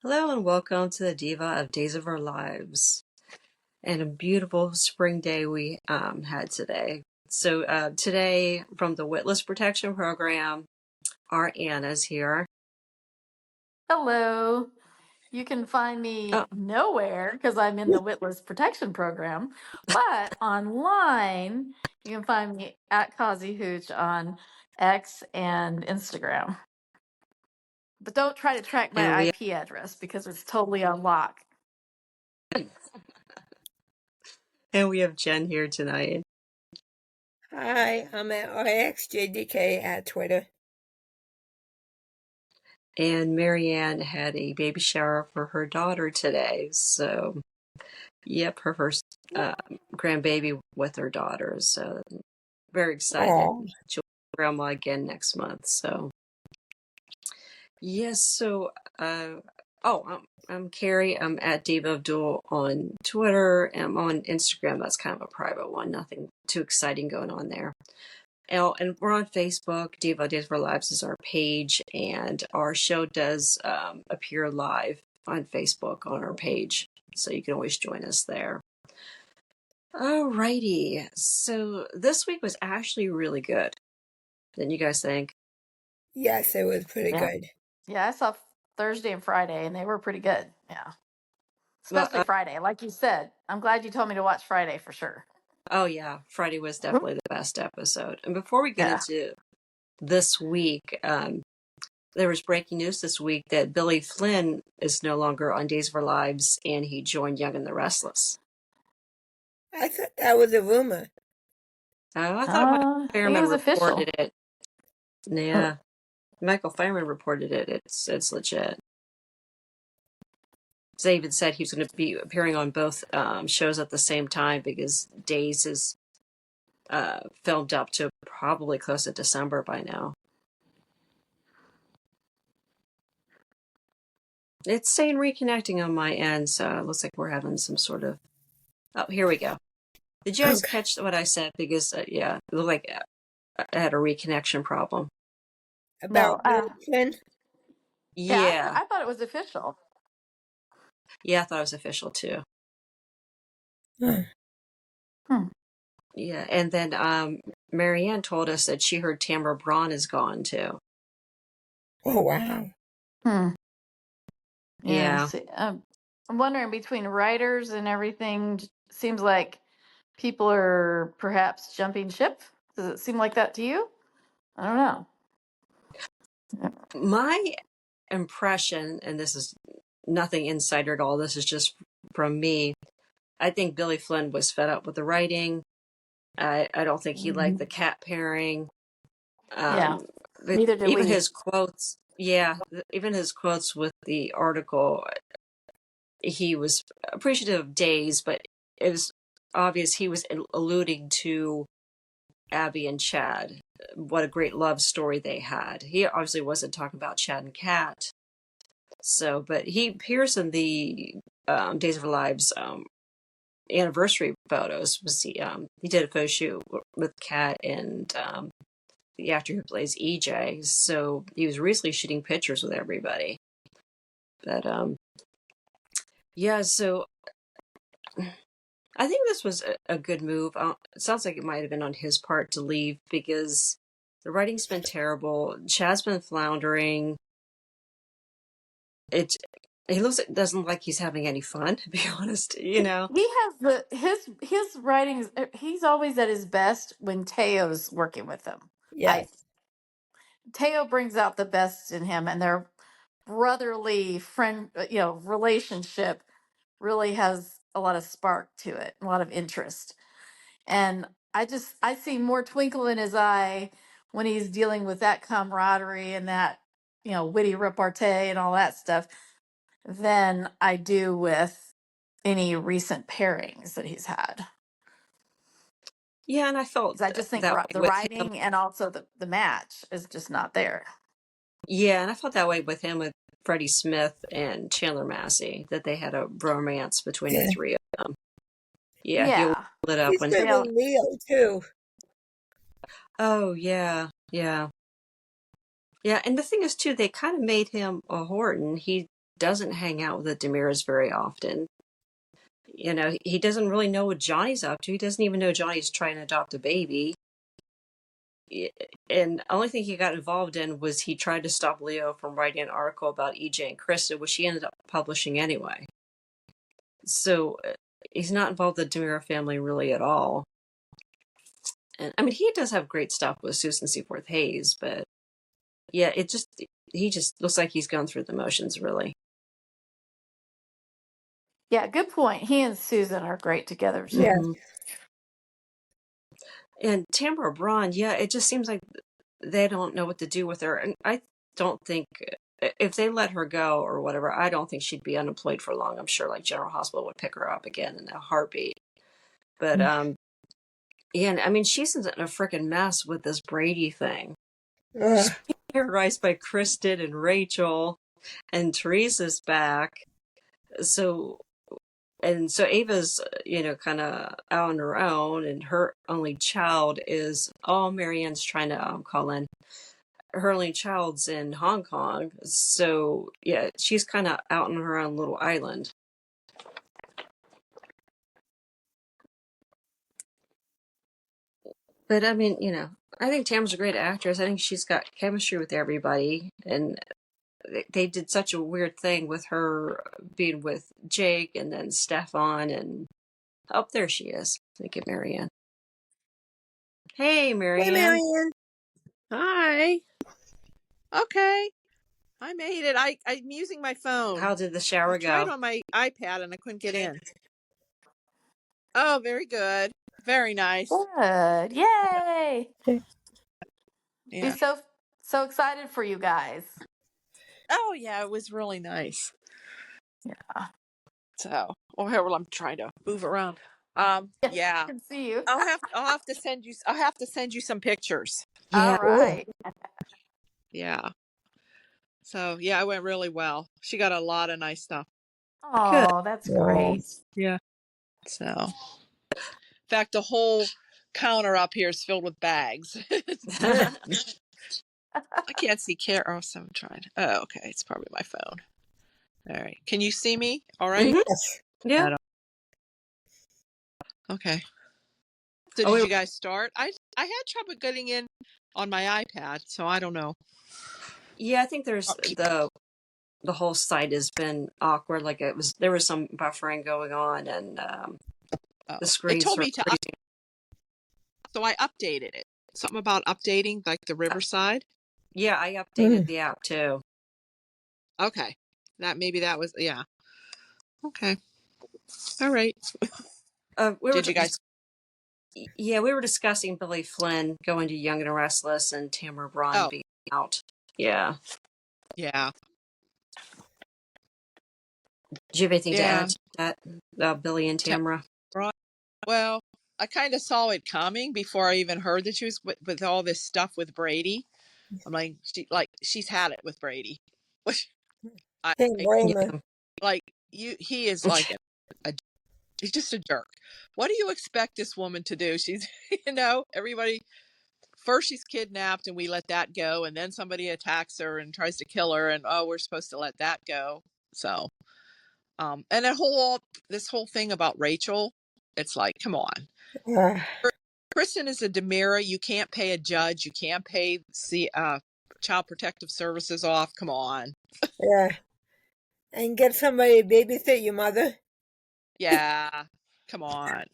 Hello and welcome to the Diva of Days of Our Lives, and a beautiful spring day we had today. So today, from the Witless Protection Program, our Anna's here. Hello. You can find me Oh, nowhere because I'm in the Witless Protection Program, but online you can find me at Kazi Hooch on X and Instagram. But don't try to track and my IP address because it's totally on lock. we have Jen here tonight. Hi, I'm at RXJDK at Twitter. And Marianne had a baby shower for her daughter today. So, yep, her first grandbaby with her daughter. So, very excited. Oh, She'll be grandma again next month. So, yes. So, I'm Carrie. I'm at Diva of DOOL on Twitter. I'm on Instagram. That's kind of a private one. Nothing too exciting going on there. And we're on Facebook. Diva Days of Our Lives is our page, and our show does appear live on Facebook on our page, so you can always join us there. Alrighty, so this week was actually really good. Didn't you guys think? yes, it was pretty Yeah. good. Yeah, I saw Thursday and Friday and they were pretty good. Yeah. Well, Especially Friday. Like you said, I'm glad you told me to watch Friday for sure. oh yeah, Friday was definitely the best episode. And before we get into this week, there was breaking news this week that Billy Flynn is no longer on Days of Our Lives, and he joined Young and the Restless. I thought that was a rumor. I thought Michael I think it Fairman was official. reported it. Yeah, Michael Fairman reported it. It's legit. They even said he was going to be appearing on both shows at the same time because Days is filmed up to probably close to December by now. It's saying reconnecting on my end, so it looks like we're having some sort of... Oh, here we go. Did you guys catch what I said? Because, yeah, it looked like I had a reconnection problem. About Bill Flynn? Yeah. I thought it was official. Yeah, I thought it was official too. Yeah, and then Marianne told us that she heard Tamara Braun is gone too. Oh, wow. Yeah. See, I'm wondering between writers and everything, seems like people are perhaps jumping ship. Does it seem like that to you? I don't know. My impression, and this is nothing insider at all, this is just from me, I think Billy Flynn was fed up with the writing. I don't think he liked the cat pairing. Yeah, neither did even we. his quotes, even his quotes with the article, he was appreciative of Days, but it was obvious he was alluding to Abby and Chad. What a great love story they had. He obviously wasn't talking about Chad and Kat. So, but he appears in the Days of Our Lives anniversary photos. He did a photo shoot with Kat and the actor who plays EJ. So he was recently shooting pictures with everybody. But yeah, so I think this was a good move. It sounds like it might have been on his part to leave because the writing's been terrible. Chad's been floundering. He doesn't look like he's having any fun, to be honest. You know, He has his writings. He's always at his best when Teo's working with him. Yes. Teo brings out the best in him, and their brotherly friend, relationship really has a lot of spark to it, a lot of interest. And I see more twinkle in his eye when he's dealing with that camaraderie and that, witty repartee and all that stuff than I do with any recent pairings that he's had. yeah, and I felt 'Cause I just think that way the with him. writing and also the match is just not there. Yeah, and I felt that way with him with Freddie Smith and Chandler Massey, that they had a romance between the three of them. Yeah, he lit up He's when... been in Leo too. Oh yeah, yeah. Yeah, and the thing is too, they kind of made him a Horton. He doesn't hang out with the Demiras very often. You know, he doesn't really know what Johnny's up to. He doesn't even know Johnny's trying to adopt a baby. And the only thing he got involved in was he tried to stop Leo from writing an article about EJ and Krista, which he ended up publishing anyway. So he's not involved with the Demira family really at all. And I mean, he does have great stuff with Susan Seaforth Hayes, but yeah, he just looks like he's gone through the motions, really. Yeah, good point. He and Susan are great together too. Yeah. Mm-hmm. And Tamara Braun, yeah, it just seems like they don't know what to do with her. And I don't think if they let her go or whatever, I don't think she'd be unemployed for long. I'm sure like General Hospital would pick her up again in a heartbeat. But yeah, I mean, she's in a freaking mess with this Brady thing. She's being terrorized by Kristen and Rachel, and Teresa's back. So Ava's, kind of out on her own, and her only child is, Marianne's trying to call in. Her only child's in Hong Kong. So, yeah, she's kind of out on her own little island. But, I mean, I think Tam's a great actress. I think she's got chemistry with everybody. And they did such a weird thing with her being with Jake and then Stefan. And, there she is. Thank you, Marianne. Hey, Marianne. Hey, Marianne. Hi. Okay. I made it. I'm using my phone. How did the shower go? I tried on my iPad and I couldn't get in. Oh, very good. Very nice. Good. Yay. Yeah. Be so excited for you guys. Oh, yeah, it was really nice. Yeah. So, well, I'm trying to move around. Yeah. I can see you. I'll have to send you some pictures. Yeah. All right. Yeah. So, yeah, it went really well. She got a lot of nice stuff. Oh, that's great. Yeah. So, in fact, the whole counter up here is filled with bags. I can't see Oh, so I'm trying. Oh, okay. It's probably my phone. All right. Can you see me? All right. Mm-hmm. Yeah. Okay. So did you guys start? I had trouble getting in on my iPad, so I don't know. Yeah, I think there's the whole site has been awkward. Like there was some buffering going on, and the screen. It told me to. So I updated it. Something about updating, like the Riverside. Yeah, I updated the app too. Okay, maybe that was Okay, all right. Did you guys? Yeah, we were discussing Billy Flynn going to Young and Restless and Tamara Braun being out. Yeah. Yeah. Do you have anything to add to that, Billy and Tamara? Well, I kind of saw it coming before I even heard that she was with all this stuff with Brady. I'm like, she's had it with Brady. He is like he's just a jerk. What do you expect this woman to do? She's, everybody. First she's kidnapped and we let that go, and then somebody attacks her and tries to kill her, and we're supposed to let that go. So, and this whole thing about Rachel, it's like, come on. Kristen is a Demira. You can't pay a judge. You can't pay Child Protective Services off. Come on. Yeah. And get somebody to babysit your mother. Yeah. Come on.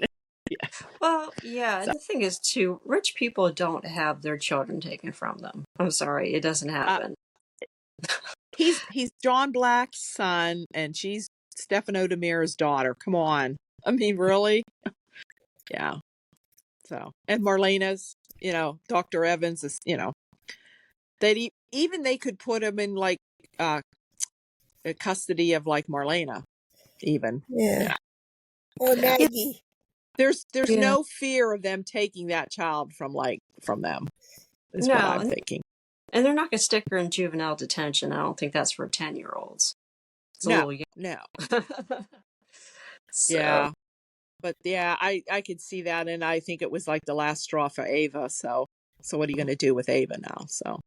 Yeah. Well, yeah, and the thing is too, rich people don't have their children taken from them. I'm sorry, it doesn't happen. He's John Black's son, and she's Stefano Demira's daughter. Come on. I mean, really? Yeah. So, and Marlena's, Dr. Evans is, they could put him in like custody of like Marlena, even. Yeah. Or Maggie. There's no fear of them taking that child from them. Is what I'm thinking. And they're not going to stick her in juvenile detention. I don't think that's for 10-year-olds. It's a little young. No. So. Yeah. But yeah, I could see that, and I think it was like the last straw for Ava. So what are you going to do with Ava now? So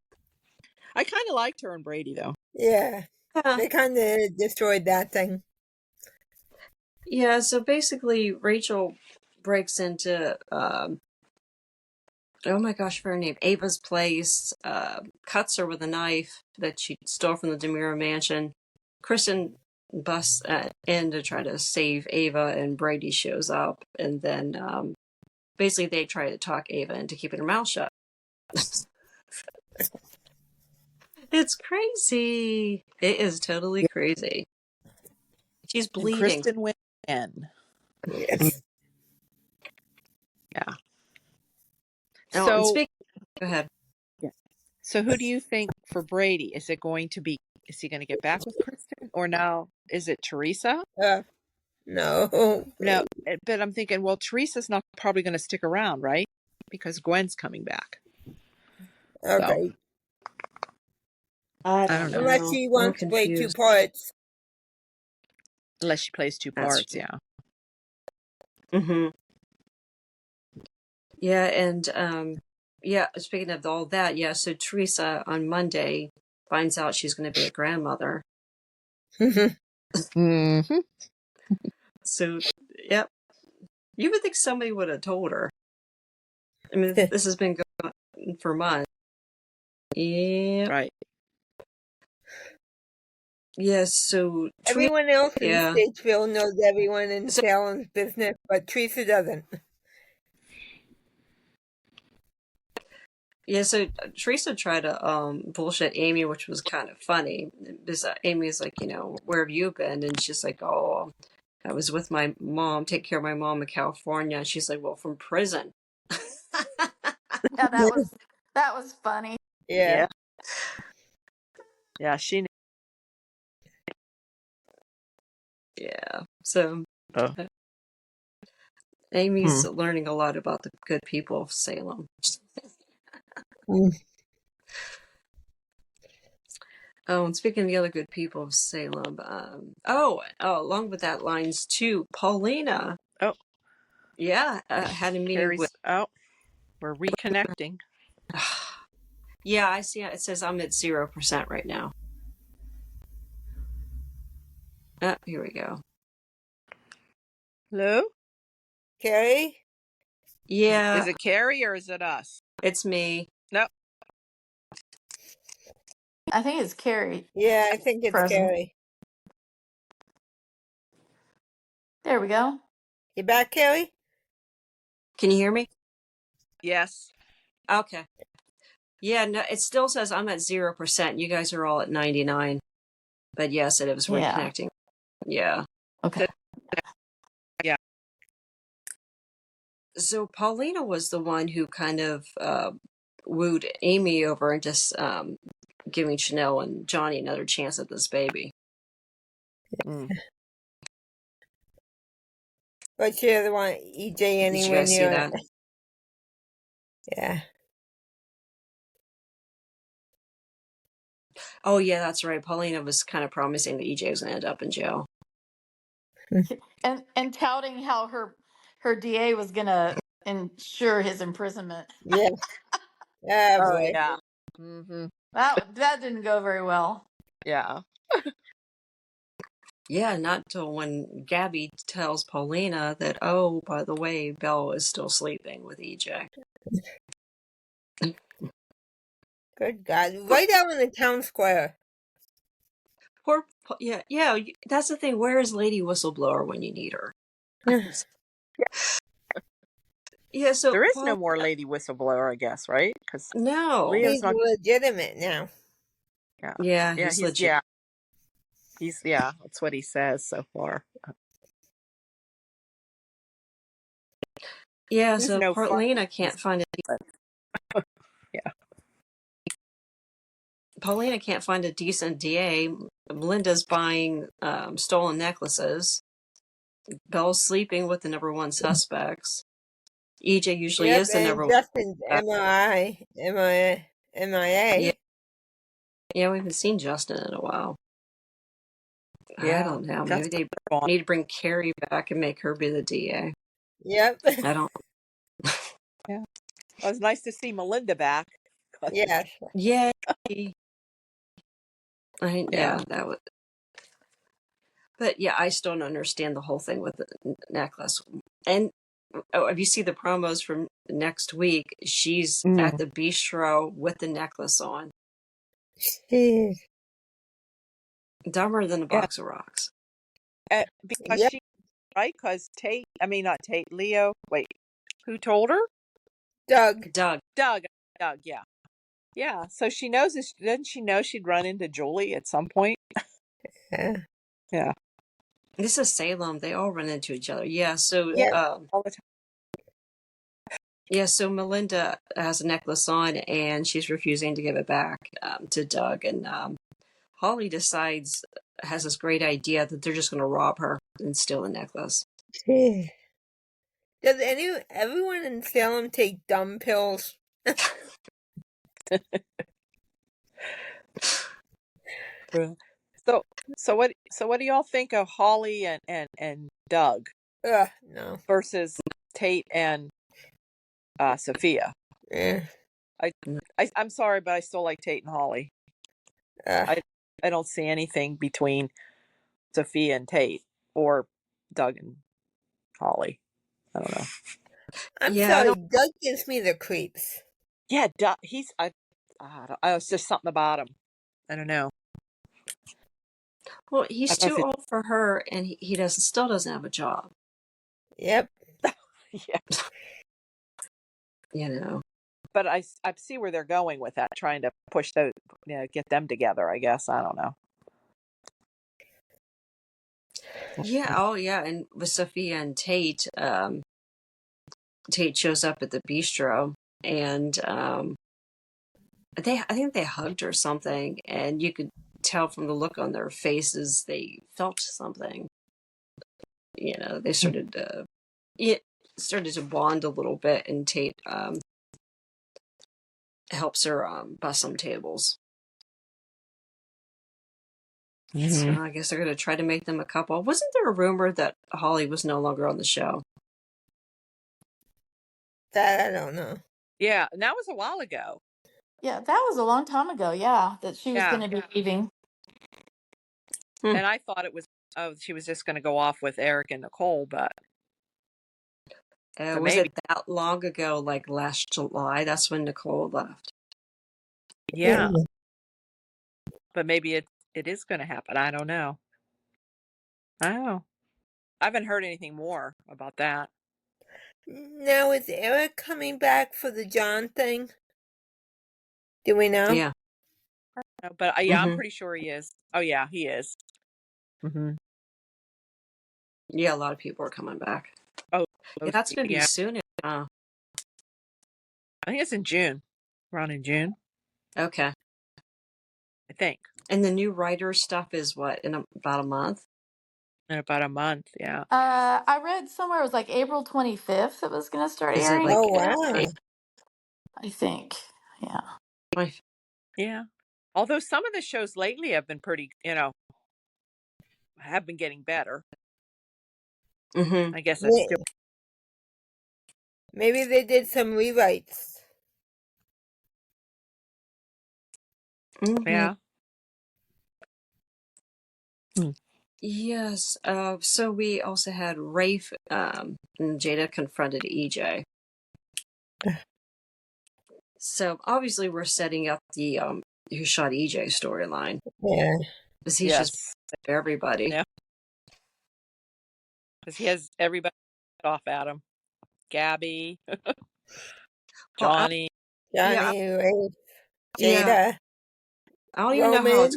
I kind of liked her and Brady, though. Yeah. Yeah. They kind of destroyed that thing. Yeah, so basically Rachel breaks into oh my gosh, for her name, Ava's place, cuts her with a knife that she stole from the Demira mansion. Kristen busts in to try to save Ava, and Brady shows up, and then basically they try to talk Ava into keeping her mouth shut. It's crazy. It is totally crazy. She's And bleeding. Kristen went in. Yes. Yeah. Oh, and So, speaking, go ahead. yeah. So who do you think for Brady? Is it going to be, is he going to get back with Kristen? Or now, is it Teresa? No. No, but I'm thinking, well, Teresa's not probably going to stick around, right? Because Gwen's coming back. So, Okay. I I don't don't know. Unless know. she I'm wants to play two confused. parts. Unless she plays two That's parts, yeah. mm-hmm. Yeah, and yeah, speaking of all that, yeah, so Teresa on Monday finds out she's going to be a grandmother. Mm-hmm. So, yep. You would think somebody would have told her. I mean, this has been going on for months. Yeah. Right. Yeah, so Teresa, Everyone else in yeah. Statesville knows everyone in So, Salem's business, but Teresa doesn't. yeah, so Teresa tried to bullshit Amy, which was kind of funny. Because Amy's like, where have you been? And she's like, oh, I was with my mom, take care of my mom in California. And she's like, well, from prison. Yeah, that was funny. Yeah. Yeah. Yeah, she knew. Yeah. So Oh. Amy's learning a lot about the good people of Salem. Mm. Oh, and speaking of the other good people of Salem, along with that lines too, Paulina. Oh. Yeah, had a meeting with. Carrie's, oh, we're reconnecting. Yeah, I see. It says I'm at 0% right now. Here we go. Hello? Carrie? Yeah, Is it Carrie or is it us? it's me. No. I think it's Carrie. Yeah, I think it's Frozen. Carrie. There we go. You back, Carrie? Can you hear me? Yes. Okay. Yeah, no, it still says I'm at 0%. You guys are all at 99. But yes, it was Yeah. reconnecting. Yeah. Okay. Yeah. So Paulina was the one who kind of wooed Amy over and just giving Chanel and Johnny another chance at this baby. Mm. But she doesn't want EJ Did you anywhere guys see near that? it. Yeah. Oh, yeah, that's right. Paulina was kind of promising that EJ was going to end up in jail. And touting how her DA was gonna ensure his imprisonment. Yeah. Oh, Oh, boy. yeah. Mm-hmm. That didn't go very well. Yeah. Yeah, not till when Gabby tells Paulina that, oh, by the way, Belle is still sleeping with EJ. Good God. Right out in the town square. Yeah, that's the thing. Where is Lady Whistleblower when you need her? Yeah, so There is no more lady whistleblower, I guess, right? Because no. Leo's He's not. legitimate now. Yeah. Yeah, Yeah. he's legit. Yeah. That's what he says so far. Yeah, There's so no fun. Paulina can't find a Yeah. Paulina can't find a decent DA. Melinda's buying stolen necklaces. Belle's sleeping with the number one suspects. EJ usually Yep, is the and number one Justin's suspect. MIA. Yeah, we haven't seen Justin in a while. I Yeah. don't know. Maybe Justin's they gone. need to bring Carrie back and make her be the DA. Yep. I don't. Yeah. It was nice to see Melinda back. Yes. Yay! Yeah. That was. But yeah, I still don't understand the whole thing with the necklace. And if you see the promos from next week, she's at Mm. the bistro with the necklace on, Jeez. dumber than a Yeah. box of rocks. Because Yep. she, right? Because not Tate, Leo. Wait, who told her? Doug. Doug. Doug, yeah. Yeah. So she knows this. Doesn't she know she'd run into Julie at some point? Yeah. Yeah. This is Salem. They all run into each other. Yeah. So, Yep. All the time. yeah. So Melinda has a necklace on, and she's refusing to give it back to Doug. And Holly has this great idea that they're just going to rob her and steal the necklace. Jeez. Does everyone in Salem take dumb pills? So what do y'all think of Holly and Doug Ugh, no. versus Tate and Sophia? Eh, I'm sorry, but I still like Tate and Holly. ugh. I don't see anything between Sophia and Tate or Doug and Holly. I don't know. I'm Yeah, I sorry, don't. Doug gives me the creeps. Yeah, he's it's just something about him. I don't know. Well, I he's don't know too if old for her, and he still doesn't have a job. Yep. yeah, You know. but I see where they're going with that, trying to push those, get them together. I guess I don't know. Yeah. Oh, yeah. And with Sophia and Tate, Tate shows up at the bistro, and I think they hugged or something, and you could tell from the look on their faces they felt something. They started to bond a little bit, and Tate helps her bust some tables. So I guess they're going to try to make them a couple. Wasn't there a rumor that Holly was no longer on the show? That I don't know. Yeah, and that was a while ago. Yeah, that was a long time ago. Yeah, that she was Yeah, going to be leaving. and I thought it was she was just going to go off with Eric and Nicole, but Was maybe it that long ago, like last July? That's when Nicole left. yeah, but maybe it is going to happen. I don't know. I don't know. I haven't heard anything more about that. Now, is Eric coming back for the John thing? Do we know? Yeah. But yeah, I'm Mm-hmm. pretty sure he is. Oh yeah, he is. Mm-hmm. Yeah, a lot of people are coming back. Oh, Yeah, that's going to be yeah. soon. I think it's in June. Around in June, Okay. I think. And the new writer stuff is what, in about a month? In about a month, yeah. I read somewhere it was like April 25th it was going to start Is it airing. like Oh, wow. I think. Yeah. Yeah. Although some of the shows lately have been pretty, have been getting better. Mm-hmm. I guess that's still. Maybe they did some rewrites. Mm-hmm. Yeah. Yes. So we also had Rafe and Jada confronted EJ. So obviously we're setting up the who shot EJ storyline. Yeah. Because he's just everybody. Yeah. Because he has everybody off at him. Gabby, Johnny. Johnny, Ray, Jada, Yeah. I don't even know how it's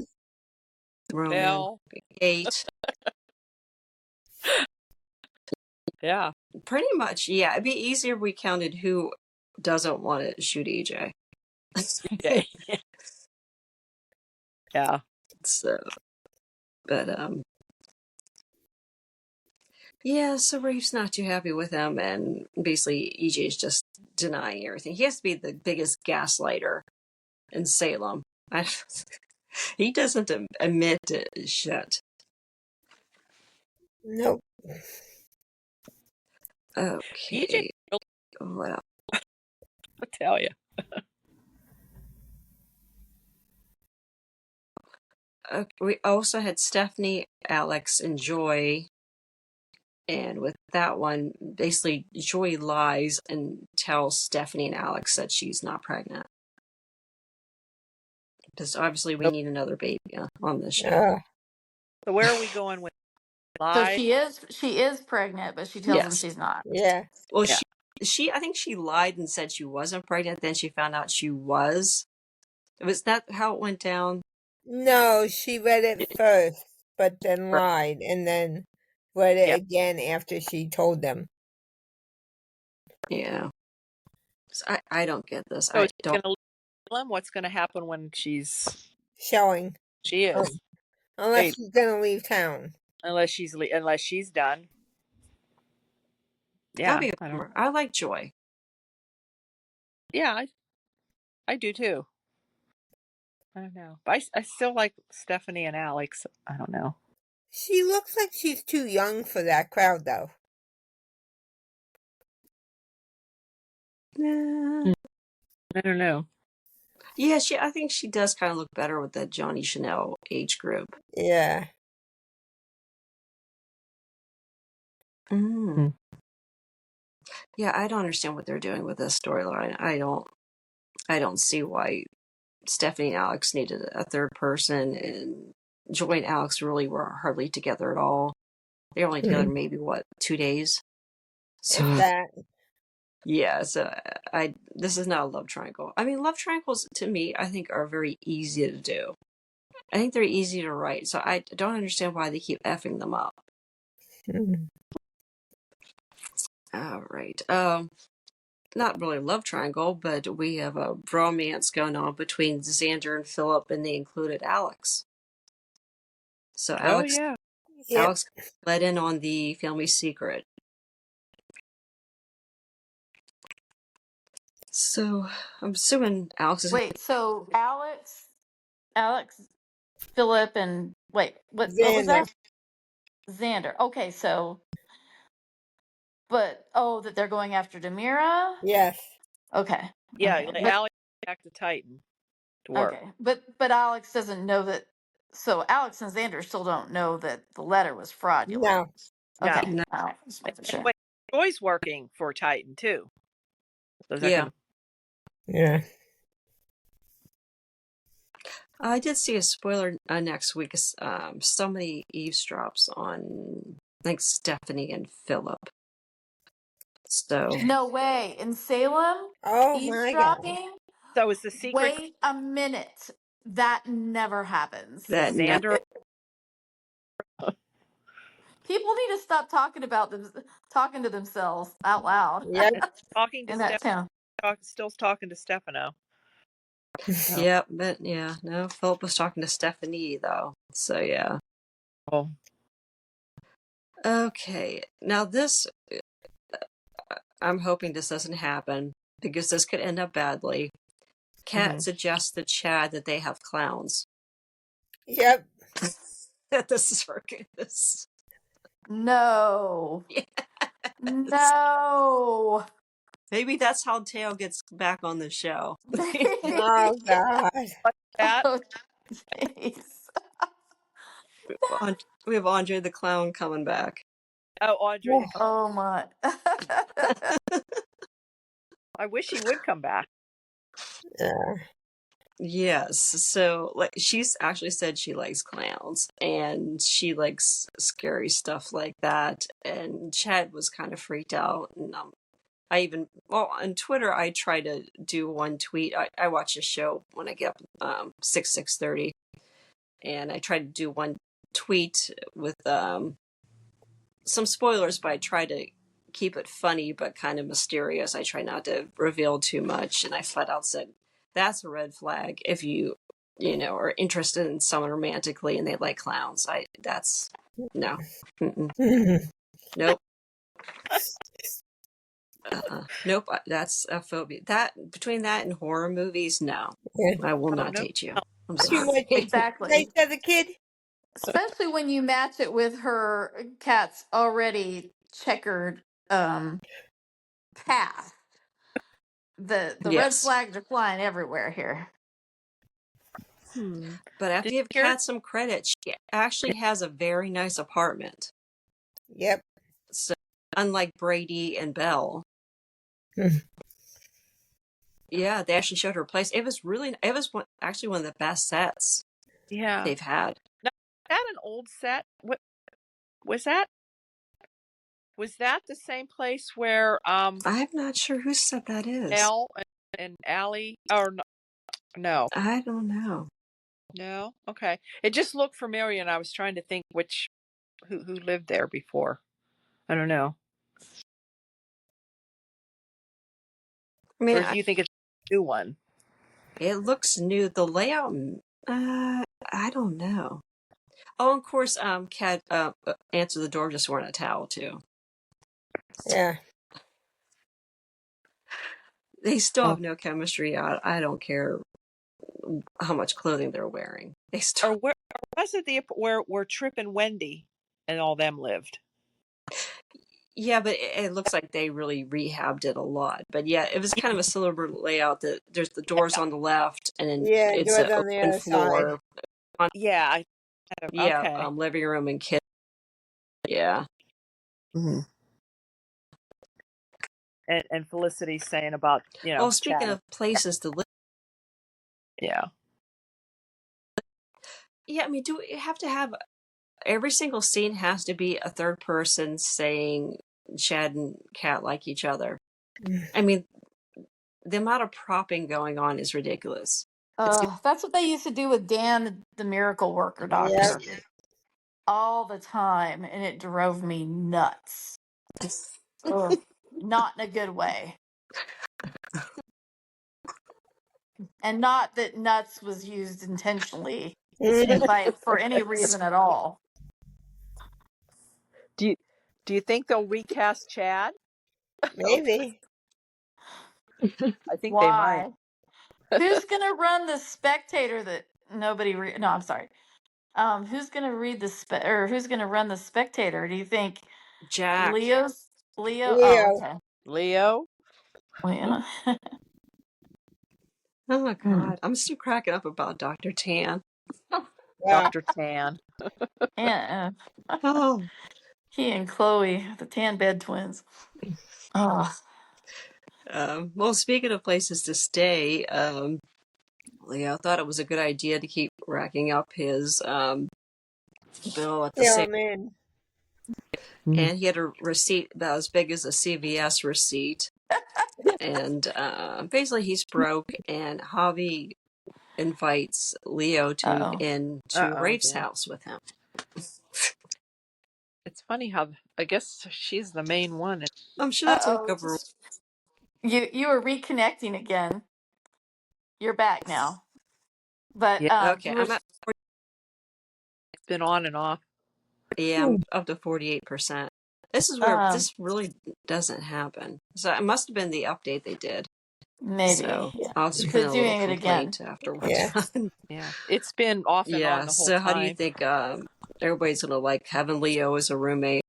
Roman. Bell. Kate. Yeah. Pretty much, yeah. It'd be easier if we counted who doesn't want to shoot EJ. Yeah. So, but yeah. So Rafe's not too happy with him, and basically EJ is just denying everything. He has to be the biggest gaslighter in Salem. He doesn't admit to shit. Nope. Okay. EJ, What else? I'll tell you. we also had Stephanie, Alex, and Joy. And with that one, basically, Joy lies and tells Stephanie and Alex that she's not pregnant. Because obviously, we need another baby on this show. So where are we going with So lie? she is pregnant, but she tells him Yes. she's not. Yeah. Well, Yeah. I think she lied and said she wasn't pregnant. Then she found out she was. Was that how it went down? No, she read it first, but then lied, and then read it Yeah. again after she told them. Yeah. So I don't get this. So I is she don't. going to tell him what's going to happen when she Showing. is, Unless Hey, she's gonna leave town. unless she's done. That'll Yeah, be a I don't. bummer. I like Joy. Yeah, I do too. I don't know, but I still like Stephanie and Alex. I don't know. She looks like she's too young for that crowd, though. Nah. I don't know. Yeah, I think she does kind of look better with the Johnny Chanel age group. Yeah. Mm. Yeah, I don't understand what they're doing with this storyline. I don't see why Stephanie and Alex needed a third person, and Joy and Alex really were hardly together at all. They were only together maybe 2 days. So If that. yeah, so this is not a love triangle. I mean, love triangles to me, I think, are very easy to do. I think they're easy to write, so I don't understand why they keep effing them up. All right. Not really a love triangle, but we have a bromance going on between Xander and Philip, and they included Alex. So Oh yeah. Yep. Alex let in on the family secret. So I'm assuming Alex is. Wait, so Alex, Philip, and wait, what was Xander. that? Xander. Okay, so but that they're going after Demira? Yes. Okay. Yeah, Okay. like But Alex back to Titan to work. okay. But Alex doesn't know that, so Alex and Xander still don't know that the letter was fraudulent. No. Okay. No. No, Just making And sure. wait, Joy's working for Titan too. So is that yeah. going to Yeah. I did see a spoiler next week. Somebody eavesdrops on, I think, Stephanie and Philip. So No way. In Salem? Oh my God. Eavesdropping? So is the secret Wait a minute. That never happens. that no, Xander? People need to stop talking to themselves out loud Yep. Talking to in that town. still talking to Stefano. Oh. yeah, but yeah, no. Philip was talking to Stephanie though. So yeah. Oh. Okay, now this, I'm hoping this doesn't happen because this could end up badly. Kat suggests to Chad that they have clowns. Yep. That this is for goodness. No. Yes. No. Maybe that's how Teo gets back on the show. Oh God. What's that? Oh, jeez. We have Andre the Clown coming back. Oh, Audrey. Oh my. I wish he would come back. Yeah. Yes, so like she's actually said she likes clowns and she likes scary stuff like that. And Chad was kind of freaked out. And on Twitter I try to do one tweet. I watch a show when I get up 6:30, and I try to do one tweet with some spoilers, but I try to keep it funny but kind of mysterious. I try not to reveal too much, and I flat out said that's a red flag if you are interested in someone romantically and they like clowns. That's no. Nope. Nope. That's a phobia. That between that and horror movies, no, Yeah. I will Oh, not no. date you. I'm Too sorry. much Exactly. nice as a kid. Especially when you match it with her cat's already checkered path. The red Yes. flags are flying everywhere here. But I have Did to give you hear? Kat some credit. She actually has a very nice apartment. Yep. So unlike Brady and Belle, yeah, they actually showed her place. It was actually one of the best sets Yeah. they've had. Now, is that an old set? What was that? Was that the same place where I'm not sure whose set that is. Elle and Allie? Or no? I don't know. No. Okay. It just looked familiar, and I was trying to think who lived there before. I don't know. I mean, Or do you think it's a new one? it looks new. The layout, I don't know. Oh, of course, Kat answered the door just wearing a towel too. Yeah. They still Oh. have no chemistry. I don't care how much clothing they're wearing. They still. Or where was it where Trip and Wendy and all them lived? Yeah, but it looks like they really rehabbed it a lot. But yeah, it was kind of a silver layout. That there's the doors on the left, and then Yeah, it's doors an on the open other side. floor. Yeah. Yeah, Okay. living room and kitchen. Yeah. Mm-hmm. And Felicity's saying about Well, speaking chatting. of places to live, Yeah. yeah, I mean, do we have to have every single scene has to be a third person saying Chad and Kat like each other? I mean, the amount of propping going on is ridiculous. That's what they used to do with Dan, the miracle worker Yep. doctor, all the time, and it drove me nuts. Ugh, not in a good way. And not that nuts was used intentionally for any reason at all. Do you think they'll recast Chad? Maybe. I think they might. Why? Who's gonna run the spectator that nobody no, I'm sorry. Who's gonna read who's gonna run the spectator? Do you think Jack. Leo? Oh, Leo. okay. Leo? Leo. Oh my God. I'm still cracking up about Dr. Tan. Yeah. Dr. Tan. Yeah. Oh. He and Chloe, the tan bed twins. Oh. Well, speaking of places to stay, Leo thought it was a good idea to keep racking up his bill at the Yeah, same. man. And he had a receipt about as big as a CVS receipt. And basically, he's broke, and Javi invites Leo to move into Rafe's house with him. It's funny how I guess she's the main one. I'm sure that's like Uh-oh. You were reconnecting again. You're back now. But Yeah, okay. I'm at. it's been on and off. Yeah, I'm up to 48%. This is where this really doesn't happen. So it must have been the update they did. maybe. So Yeah. I'll just put in a little Doing it again. complaint after we're Yeah. done. Yeah, it's been off and on the whole So time. how do you think everybody's gonna like having Leo as a roommate?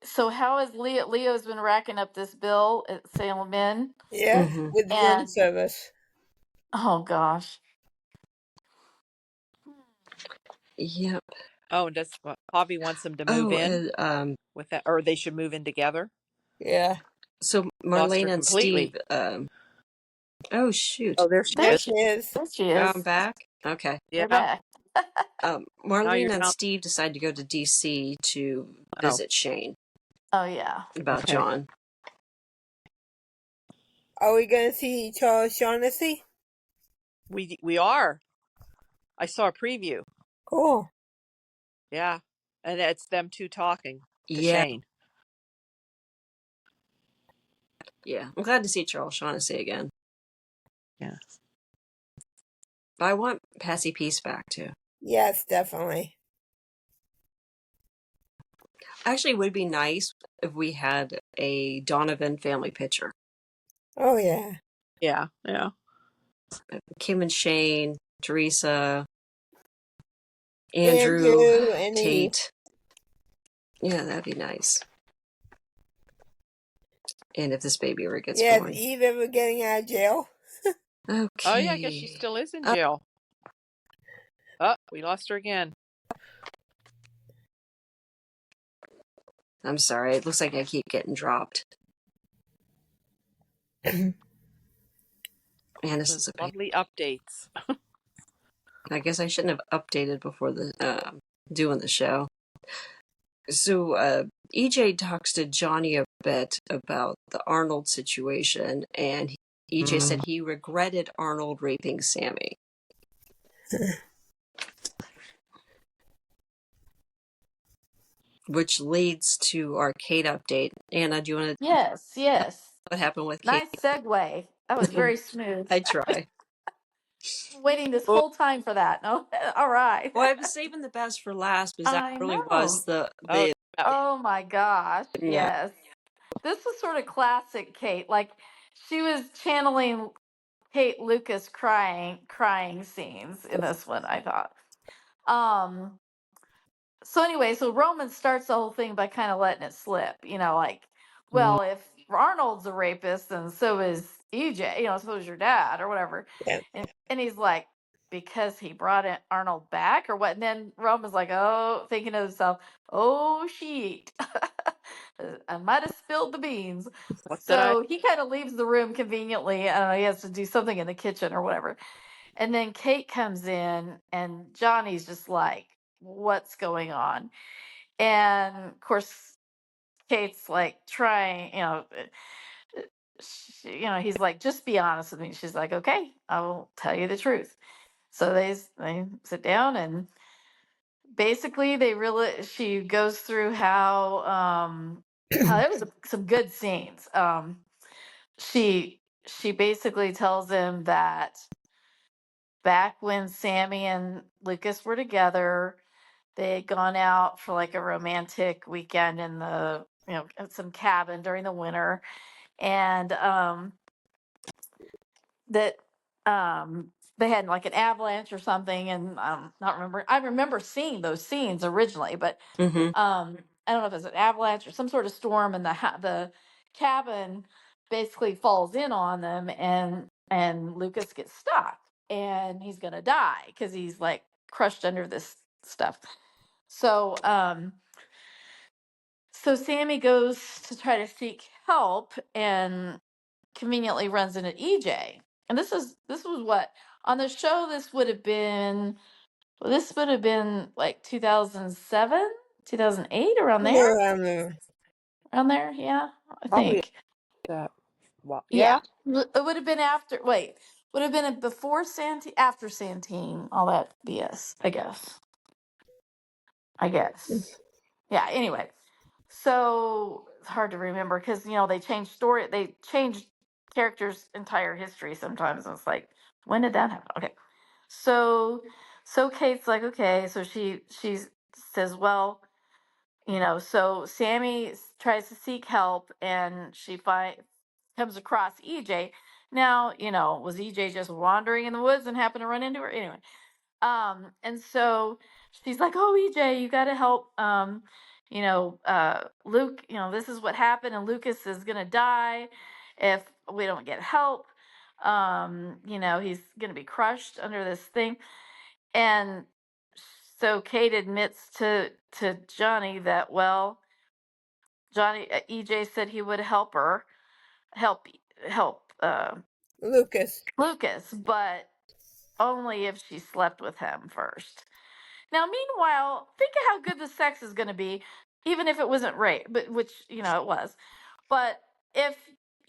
So how is Leo? Leo's been racking up this bill at Salem Inn. Yeah, with the room service. Oh gosh. Yep. Oh, and does Javi wants them to move in with that, or they should move in together? Yeah. So Lost her Marlene and completely. Steve. Oh shoot. Oh, there she There is. she is. I'm back. Okay. You're back. Marlene you're and down. Steve decided to go to DC to visit Shane Oh yeah. about John. Are we going to see Charles Shaughnessy? We are. I saw a preview. Cool. Yeah, and it's them two talking to Yeah. Shane. Yeah. I'm glad to see Charles Shaughnessy again. Yeah. But I want Passy Peace back too. Yes, definitely. Actually, it would be nice if we had a Donovan family picture. Oh, yeah. Yeah, yeah. Kim and Shane, Teresa, Andrew, and Tate. Yeah, that'd be nice. and if this baby ever gets Yeah, is born. Eve ever getting out of jail? Okay. Oh yeah, I guess she still is in jail. Oh, we lost her again. I'm sorry. It looks like I keep getting dropped. And this Those is a lovely updates. I guess I shouldn't have updated before the doing the show. So EJ talks to Johnny a bit about the Arnold situation, and EJ said he regretted Arnold raping Sammy. Which leads to our Kate update. Anna, do you want to Yes. what happened with Kate? Nice segue. That was very smooth. I try. Waiting this Oh. whole time for that. No, all right. Well, I was saving the best for last because that I really know. was the Oh my gosh. yeah. Yes. This was sort of classic Kate. Like she was channeling Kate Lucas crying scenes in this one, I thought. So anyway, so Roman starts the whole thing by kind of letting it slip, like, well, if Arnold's a rapist, then so is EJ, so is your dad or whatever. Yeah. And he's like, because he brought Arnold back or what? And then Roman's like, oh, thinking to himself, oh, shit. I might have spilled the beans. What did I? So he kind of leaves the room conveniently. I don't know, he has to do something in the kitchen or whatever. And then Kate comes in, and Johnny's just like, what's going on? And of course, Kate's like trying, he's like, just be honest with me. She's like, okay, I will tell you the truth. So they sit down, and basically she goes through how there was some good scenes. She basically tells him that back when Sammy and Lucas were together, they had gone out for like a romantic weekend in the at some cabin during the winter, and that they had like an avalanche or something, and not remember. I remember seeing those scenes originally, but I don't know if it's an avalanche or some sort of storm, and the cabin basically falls in on them, and Lucas gets stuck, and he's gonna die because he's like crushed under this stuff. So so Sammy goes to try to seek help and conveniently runs into EJ. And this was what on the show this would have been like 2007, 2008, around Yeah, there. around there. Around there, yeah, I Probably think. that. Well, Yeah. yeah. It would have been would have been before Santine, after Santine, all that BS, I guess. Yeah, anyway. So it's hard to remember because they changed characters' entire history sometimes. And it's like, when did that happen? Okay. So Kate's like, okay, so she says, well, so Sammy tries to seek help, and she comes across EJ. Now, was EJ just wandering in the woods and happened to run into her? Anyway, and so she's like, oh, EJ, you got to help, Luke, this is what happened, and Lucas is gonna die if we don't get help. He's gonna be crushed under this thing. And so Kate admits to Johnny that, well, EJ said he would help help Lucas. Lucas, but only if she slept with him first. Now, meanwhile, think of how good the sex is going to be, even if it wasn't rape, but which it was. But if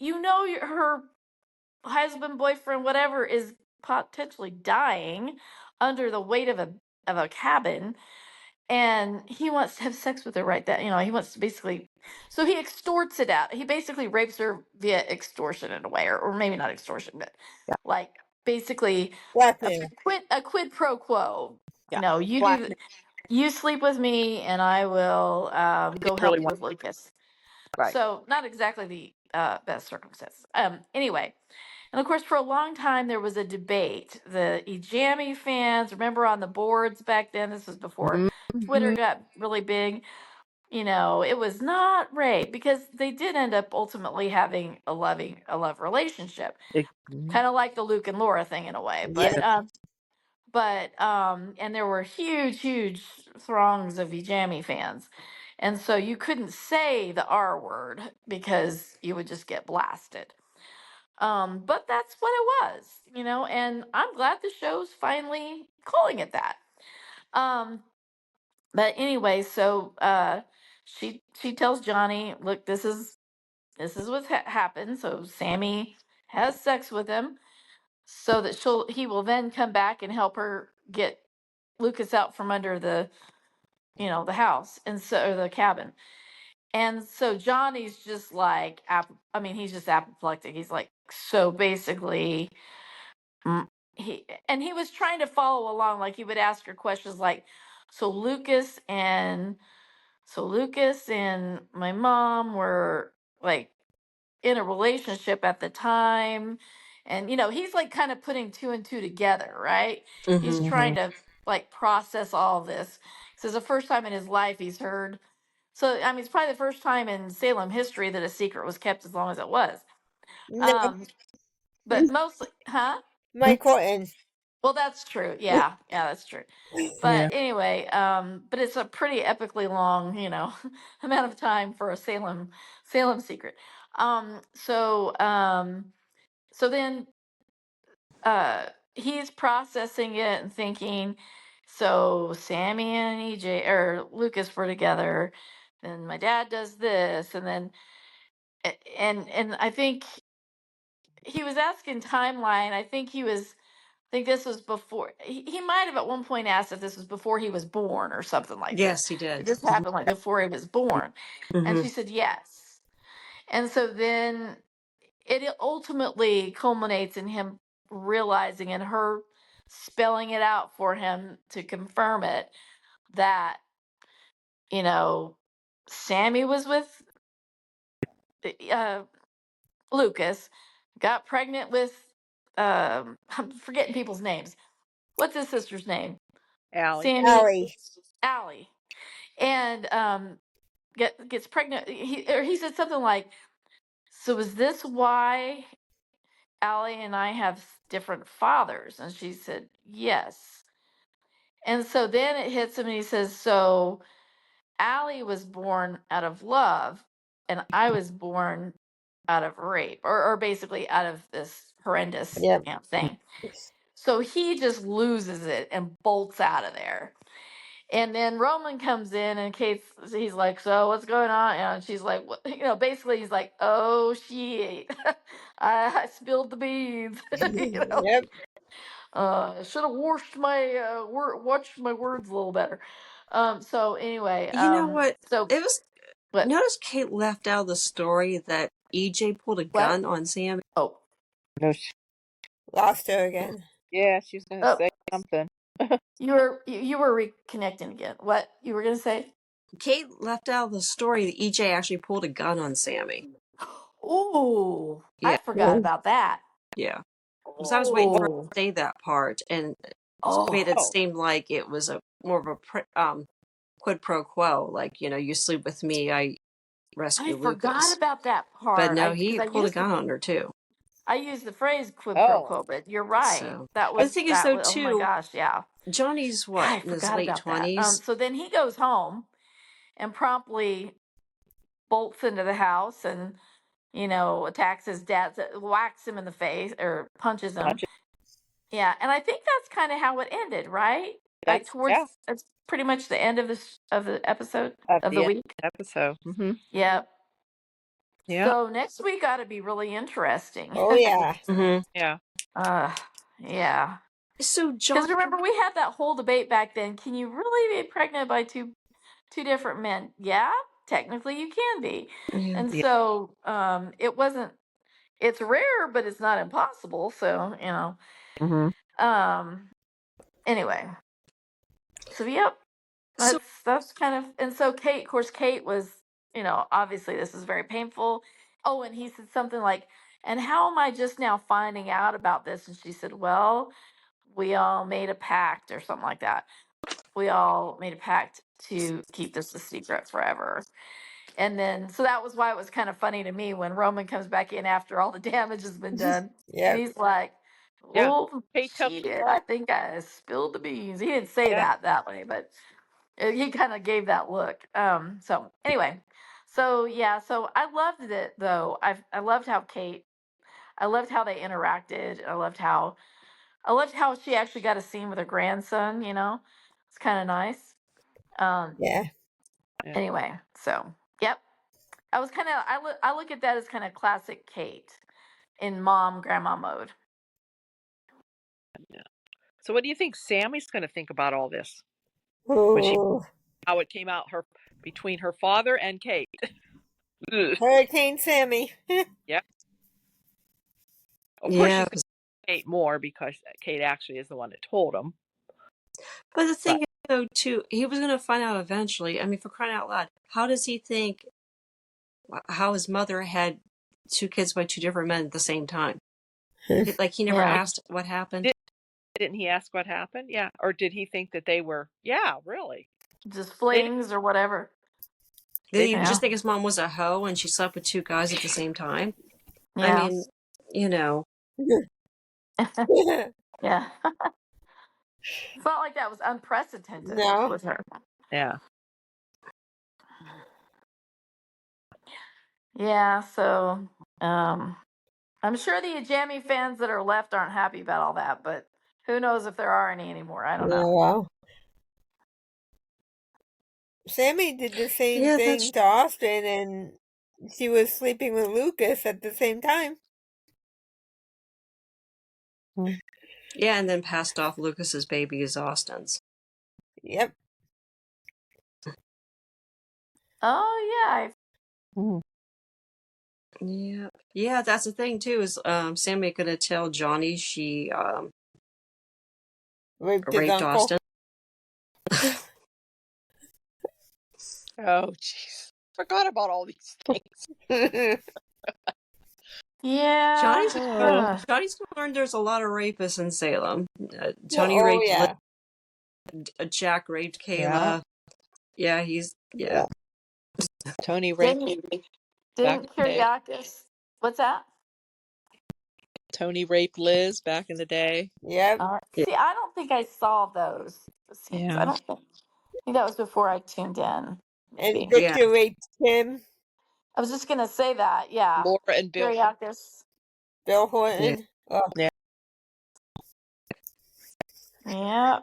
her husband, boyfriend, whatever, is potentially dying under the weight of a cabin, and he wants to have sex with her right then. He wants to basically, so he extorts it out. He basically rapes her via extortion in a way, or maybe not extortion, but Yeah. like basically Blackmail. a quid pro quo. Yeah. You sleep with me, and I will go help Really you want with Lucas. right. So not exactly the best circumstance. Anyway, and of course, for a long time there was a debate. The Ejami fans, remember on the boards back then. This was before Twitter Mhm. got really big. it was not rape, because they did end up ultimately having a love relationship, kind of like the Luke and Laura thing in a way. Yeah. But and there were huge throngs of Vijami fans, and so you couldn't say the R word because you would just get blasted. But that's what it was, and I'm glad the show's finally calling it that. um but anyway, so she tells Johnny, look, this is what happened. So Sammy has sex with him so that he will then come back and help her get Lucas out from under the house, and so, or the cabin. And so Johnny's just like, he's just apoplectic. He's like, so basically, mm, he was trying to follow along. Like, he would ask her questions like, so Lucas and my mom were like in a relationship at the time. And he's like kind of putting two and two together, right? He's trying Mm-hmm. to like process all this. So it's the first time in his life he's heard. So it's probably the first time in Salem history that a secret was kept as long as it was. No, um but mostly, huh? Mike Horton. Well, that's true. Yeah, that's true. Yeah. But anyway, but it's a pretty epically long, amount of time for a Salem secret. So then he's processing it and thinking, so Sammy and EJ or Lucas were together, then my dad does this, and then and I think he was asking timeline. I think this was before. He might have at one point asked if this was before he was born or something like this. Yes, he Did did. this happen like before he was born? And Mm-hmm. she said yes. And so then it ultimately culminates in him realizing, and her spelling it out for him to confirm it, that you know Sammy was with uh, Lucas, got pregnant with I'm forgetting people's names. What's his sister's name? Allie. Sammy, Allie. Allie, and gets pregnant. He said something like, "So is this why Allie and I have different fathers?" And she said, "Yes." And so then it hits him, and he says, "So Allie was born out of love, and I was born out of rape, or basically out of this horrendous Yep. thing." So he just loses it and bolts out of there. And then Roman comes in, and he's like, "So what's going on?" And she's like, "What?" Basically, he's like, "Oh shit, I spilled the beans." Yep. Should have washed my watched my words a little better. So anyway, You know what? so It was. what? Notice Kate left out of the story that EJ pulled a What? gun on Sammy. Oh, No, Lost her again. yeah, she was gonna oh, say something. you were reconnecting again. What you were gonna say? Kate left out of the story that EJ actually pulled a gun on Sammy. Oh, I Yeah, forgot about that. yeah. Because I was waiting for her Oh, to say that part, and made oh, it Oh, seem like it was a more of a quid pro quo, like you sleep with me, I I rescue forgot Lucas. about that But part. no, Because he pulled a gun on her too. I used the phrase quid pro oh, quo, but you're right. So That the was thing is, that though, was. Oh my too, gosh, yeah. Johnny's God, what I in his forgot late about that. 20s. So then he goes home and promptly bolts into the house and attacks his dad, whacks him in the face or punches him. punch it. Yeah, and I think that's kind of how it ended, right? Like towards Yeah, that's pretty much the end of the episode of of the the week. episode. Mm-hmm. Yeah. Yeah, So next week ought to be really interesting. Oh yeah. Mm-hmm. yeah. uh, yeah. So Because John, remember, we had that whole debate back then. Can you really be pregnant by two different men? Yeah, technically you can be. yeah. And Yeah. so it wasn't. It's rare, but it's not impossible. So Mm-hmm. Um. Anyway, so yep, So that's kind of. And so Kate, of course, Kate was. Obviously this is very painful. Oh, and he said something like, "And how am I just now finding out about this?" And she said, "Well, we all made a pact," or something like that. "We all made a pact to keep this a secret forever. And then, so that was why it was kind of funny to me when Roman comes back in after all the damage has been done. And Yep. he's like, Yeah. "Oh, Kate shit, I think I spilled the beans." He didn't say yeah. that way, but he kind of gave that look. So anyway, so yeah, so I loved it though. I loved how I loved how they interacted. I loved how she actually got a scene with her grandson. It's kind of nice. Um, Yeah. Yeah. anyway, so yep. I was kind of I look at that as kind of classic Kate in mom grandma mode. Yeah. So what do you think Sammy's going to think about all this when she Ooh. how it came out her between her father and Kate? Ugh. Hurricane Sammy. Yeah. Of course, Yeah, she's going to Kate more because Kate actually is the one that told him. but the But thing is, though, too, he was going to find out eventually. I mean, for crying out loud, how does he think how his mother had two kids by two different men at the same time? Like, he never Yeah, asked what happened. didn't he ask what happened? Yeah. Or did he think that they were? Yeah, really. just They didn't. flings or whatever. Did They he didn't. Yeah, just think his mom was a hoe and she slept with two guys at the same time? I yeah, mean, you know, yeah. It's not like that was unprecedented No. with her. Yeah. Yeah, so I'm sure the Jamie fans that are left aren't happy about all that, but who knows if there are any anymore? I don't know. Yeah, well. Sammy did the same yeah, that's thing to Austin, and she was sleeping with Lucas at the same time. Mm. yeah, and then passed off Lucas's baby as Austin's. Yep. Oh yeah, Mm. Yeah, yeah, that's the thing too. Is Sammy gonna tell Johnny she Raped his raped uncle. Austin? Oh, jeez. Forgot about all these things. yeah. Johnny's Oh. Ugh. Johnny's gonna learn there's a lot of rapists in Salem. Tony Oh raped Liz, yeah. Jack raped Yeah. Kayla. Yeah, Yeah. Tony raped Didn't back in didn't the day. Kiriakis? What's that? Tony raped Liz back in the day. Yep. yeah. See, I don't think I saw those scenes. I Yeah. don't think that was before I tuned in. And Maybe Yeah, Victor raped Tim. I was just gonna say that. Yeah, Laura and Bill. Kiriakis. Bill yeah, Horton. Oh. Yeah. Yeah,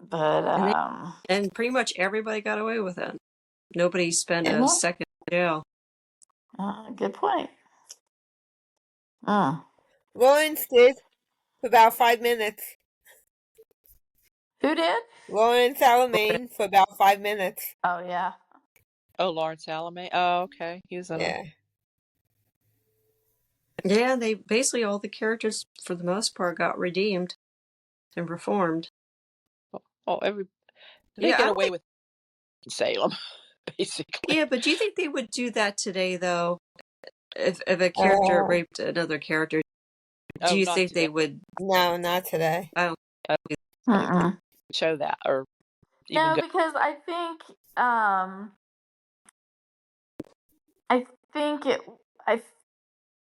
but and pretty much everybody got away with it. Nobody spent a yeah, second in jail. good point. Mm. Lawrence did for about 5 minutes. Who did? Lawrence Alamein for about 5 minutes. Oh yeah. Oh, Lawrence Salame. Oh, okay. He was in a. Yeah. Yeah, they basically all the characters for the most part got redeemed and reformed. Oh, they Yeah, I get don't away think. with it in Salem, basically. Yeah, but do you think they would do that today though? If a character Oh, raped another character, do Oh, you not think they today. would? no, not today. I don't. I don't think they Mm-mm. show that or even No, go. because I think it I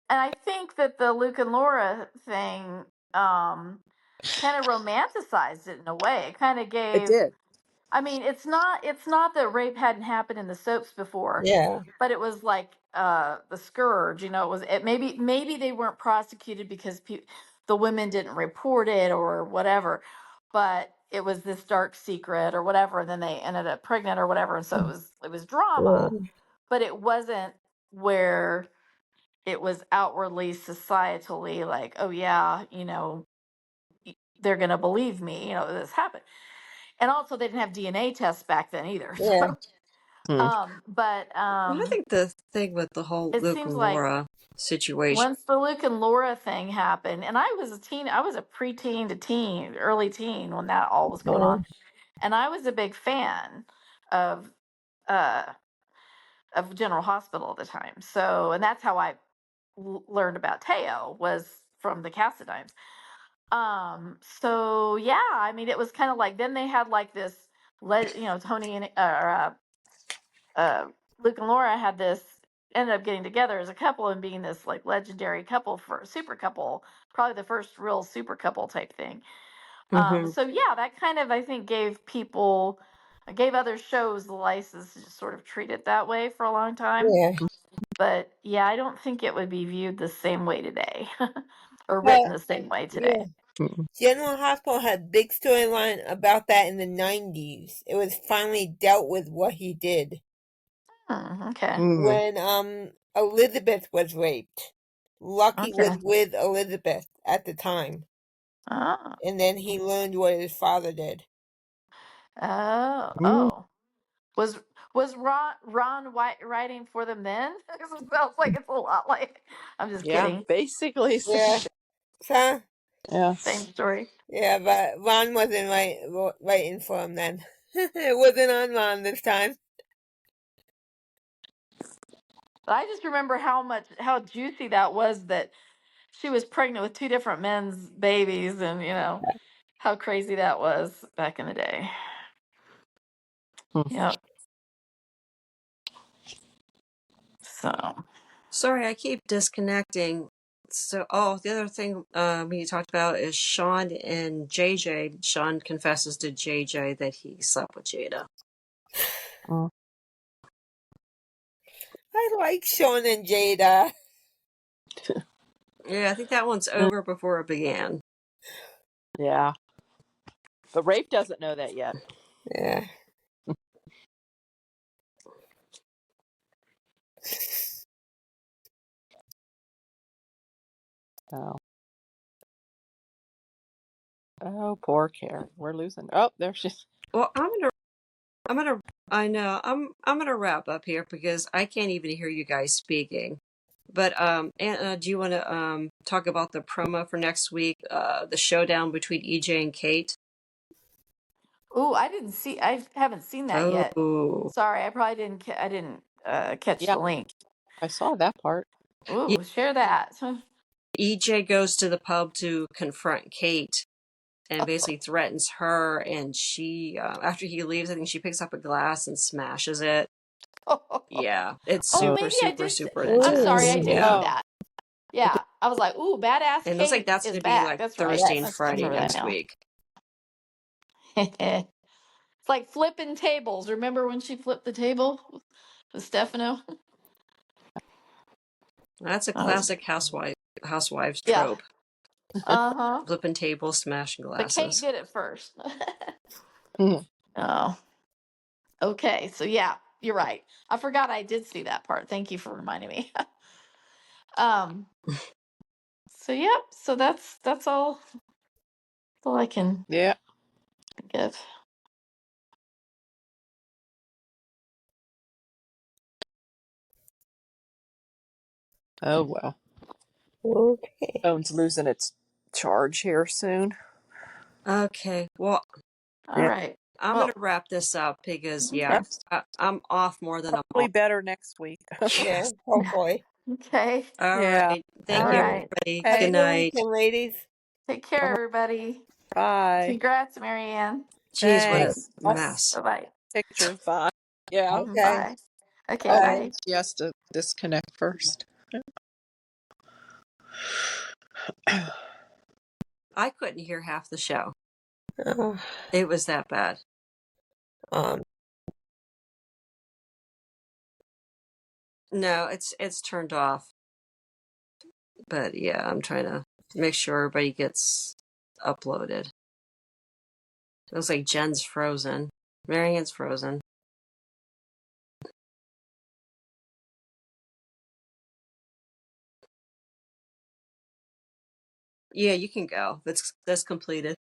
and I think that the Luke and Laura thing kind of romanticized it in a way. It kind of It gave. did. I mean, it's not that rape hadn't happened in the soaps before, Yeah. but it was like the scourge. Maybe they weren't prosecuted because the women didn't report it or whatever, but it was this dark secret or whatever, and then they ended up pregnant or whatever, and so it was drama, Yeah. but it wasn't where it was outwardly societally like, oh yeah, they're gonna believe me, this happened. And also they didn't have DNA tests back then either. Yeah. So Hmm. but Well, I think the thing with the whole it Luke seems and like Laura situation. once the Luke and Laura thing happened, and I was a preteen to teen, early teen when that all was going on. And I was a big fan of uh of General Hospital at the time. So, and that's how I learned about Teo was from the Cassadines. So yeah, I mean, it was kind of like then they had like this Tony and Luke and Laura had this ended up getting together as a couple and being this like legendary couple for super couple, probably the first real super couple type thing. Mm-hmm. So yeah, that kind of I think gave other shows the license to just sort of treat it that way for a long time. Yeah. But yeah, I don't think it would be viewed the same way today or But written the same way yeah. today. General Hospital had a big storyline about that in the 90s. It was finally dealt with what he did. Okay. When Elizabeth was raped. Lucky Okay. was with Elizabeth at the time. Oh. And then he learned what his father did. Oh. Was Ron writing for them then? Because it sounds like it's a lot like. I'm just Yeah, kidding. basically. Yeah. So, Yeah. Same story. yeah, but Ron wasn't writing for him then. It wasn't on Ron this time. But I just remember how juicy that was that she was pregnant with two different men's babies, and how crazy that was back in the day. Yep. So. Sorry, I keep disconnecting. So, the other thing we talked about is Sean and JJ. Sean confesses to JJ that he slept with Jada. I like Sean and Jada. Yeah, I think that one's over before it began. Yeah. But Rafe doesn't know that yet. Yeah. Oh. Oh, poor Karen. We're losing. Oh, there she's. Well, I know, I'm gonna wrap up here because I can't even hear you guys speaking. But Anna, do you want to talk about the promo for next week? The showdown between EJ and Kate. Ooh, I haven't seen that yet. Oh, Sorry, I probably I didn't catch Yeah, the link. I saw that part. yeah. Ooh, share that. EJ goes to the pub to confront Kate and basically threatens her. And she, after he leaves, I think she picks up a glass and smashes it. Yeah, it's Oh, super, maybe I super, did. super I'm sorry, intense. I did Ooh. see Yeah. Oh, that. Yeah, I was like, "Ooh, badass And it looks like Kate that's is going to be back." like That's right. Thursday and Yes. I Friday remember that next now. week. It's like flipping tables. Remember when she flipped the table with Stefano? That's a That was classic housewives yeah. trope. Uh-huh. Flipping tables, smashing But Kate glasses. did it first. mhm. Oh. Okay. So yeah, you're right. I forgot I did see that part. Thank you for reminding me. um so yep, so that's all I can Yeah. think of. Oh well. Okay. Phone's losing its charge here soon. Okay, well, All Yeah. right. I'm going Well, to wrap this up because, yeah, okay. That's I'm off more than I'm on. probably better next week. Yeah, hopefully. Okay. All Yeah. right. All Thank you, Okay. right. everybody. Have a Good Hey. good night. weekend, ladies. Take care, Uh-huh. everybody. Bye. Congrats, Marianne. Jeez, what a Thanks. mess. Bye-bye. Pictures. Bye. Yeah. Okay. Bye. Okay, Oh, Bye. bye. she has to disconnect first. I couldn't hear half the show. Uh, It was that bad. um, No, it's turned off. But yeah, I'm trying to make sure everybody gets uploaded. It looks like Jen's frozen. Marianne's frozen. Yeah, you can go. That's completed.